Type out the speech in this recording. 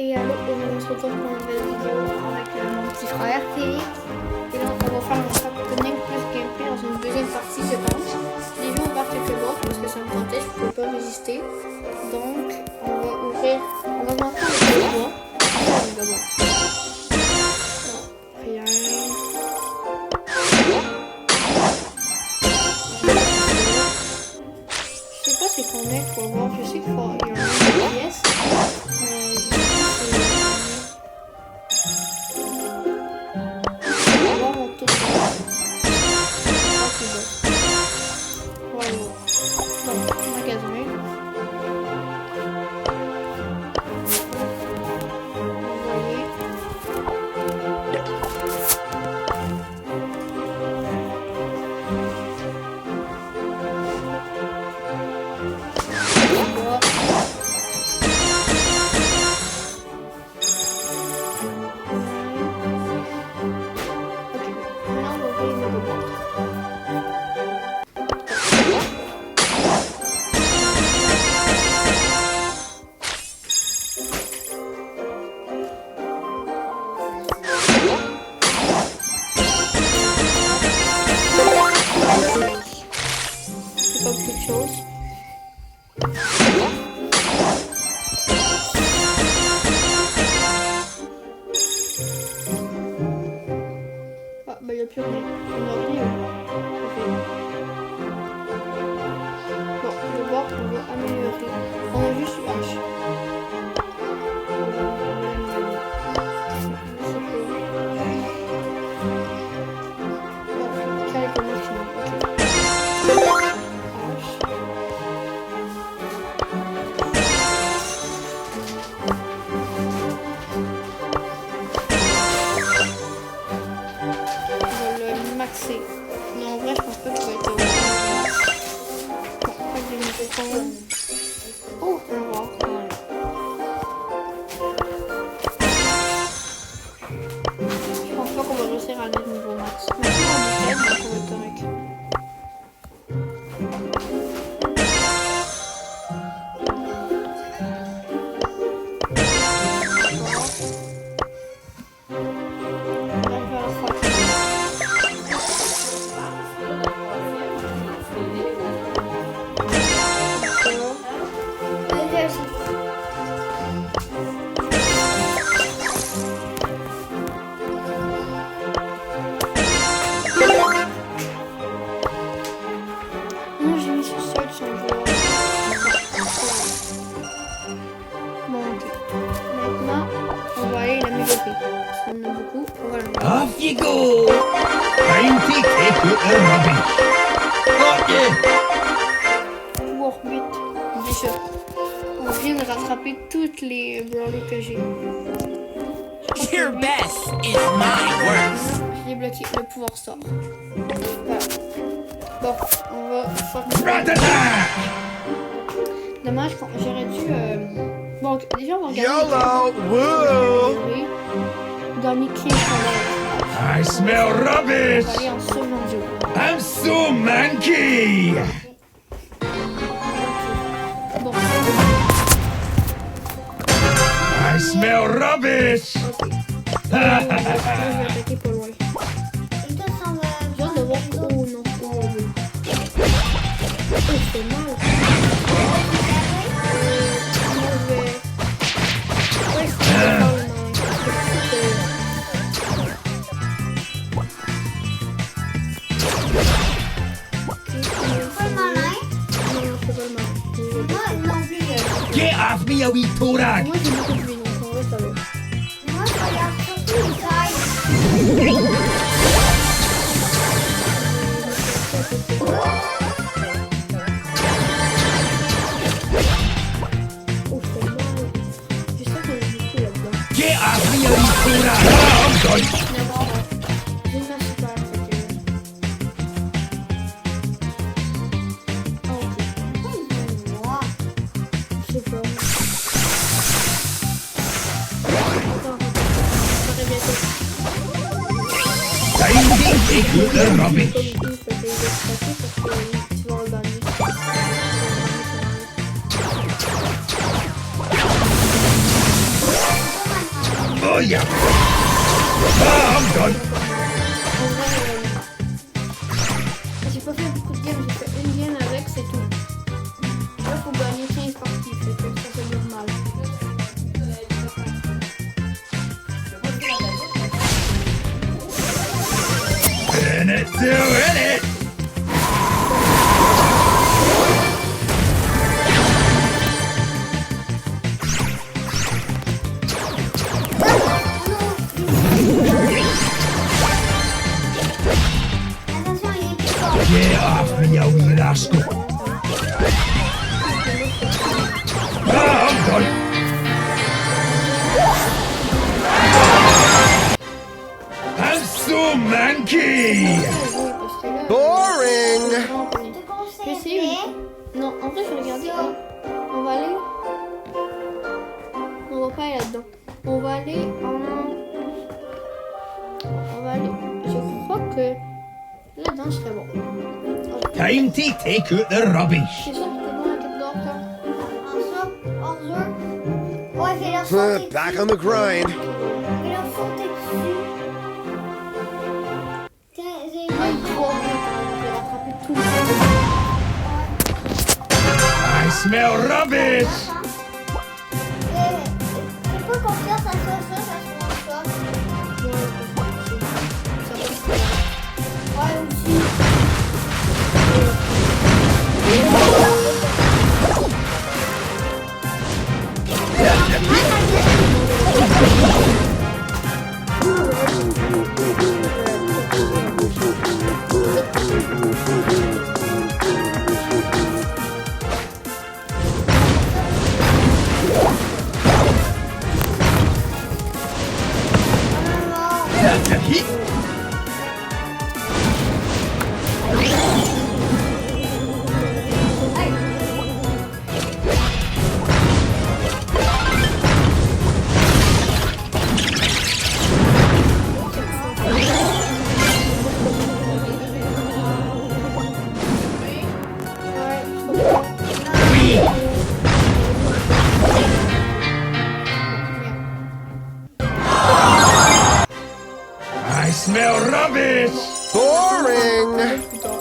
Et alors, on se retrouve pour une nouvelle vidéo avec mon petit frère Félix. Et là, on va faire un Happening plus gameplay dans une deuxième partie, je pense. J'ai joué au parc quelques mois parce que ça me tentait, je ne pouvais pas résister. Donc, on va ouvrir, on va monter le bois. D'abord. Non, rien. Je sais pas c'est combien qu'il faut avoir, je sais qu'il faut il y a une pièce. Mais pas beaucoup de choses. Ah, bah il n'y a plus rien. On a rien. Bon, je vais voir qu'on va améliorer. On a juste une hache. Non, en vrai, je pense pas qu'il va être bon, pas que des microphones. Oh, on va voir. Je pense pas qu'on va réussir à aller au niveau max. Mais si on est faible, donc on va être correct. Non, j'ai mis ce sol sans joueur. Bon, ok. Maintenant, on va aller l'améliorer. Parce qu'on en a beaucoup. On va l'améliorer. Off you go! Time to take out the rubbish. Got you! Warbit. Déjà. On vient de rattraper toutes les brawlers que j'ai. Your best is my worst. J'ai débloqué le pouvoir sort. Voilà. Bon, on va faire Ratata! dommage qu'on j'aurais dû. Bon, déjà on va regarder. YOLO! Woo! Dans mes clés qu'on I smell va rubbish! aller en second duo. I'm so manky! Bon, I smell rubbish! je vais attaquer pas loin. J'ai hâte de voir. Oh non, oh oui. Oh, c'est mal. Moi je vais. Ouais, c'est mal. Get off me, a wee torag! Moi j'ai beaucoup de vie, donc en vrai ça va. Oh, c'est mal. Je sais qu'on a beaucoup là-dedans. Get off me, a wee torag! Oh, I'm done! D'abord, j'ai une marche super, fait que... Ah, ok. Je sais pas. Attends, ça va bientôt. Time to take out the rubbish! Comme il fait des extraits parce que tu vas en gagner. Oh yeah. Ah, I'm done. En vrai, j'ai pas fait beaucoup de games, j'ai fait une game avec, c'est tout. Là, faut gagner 15 parties, fait que ça c'est normal. In it, doing it. Attention, il est plus fort. Get off me, you wee rascal. Ah, I'm done. I'm so manky. Boring! Je te Je conseille vais essayer. Non, en vrai, je vais regarder. On va aller. On va pas aller là-dedans. On va aller en. On va aller. Je crois que là-dedans serait bon. Time to take out the rubbish. C'est sûr que t'es bon à quête d'or, toi? en jeu. Ouais, fais leur sauter. Back on the grind. Fais leur sauter dessus. Tiens, j'ai Ah, il faut rattraper tout le I smell rubbish. Tu peux confiance à ça, ça se mange ça. Ouais, aussi. That's a hit. I smell rubbish. Boring! plus tard.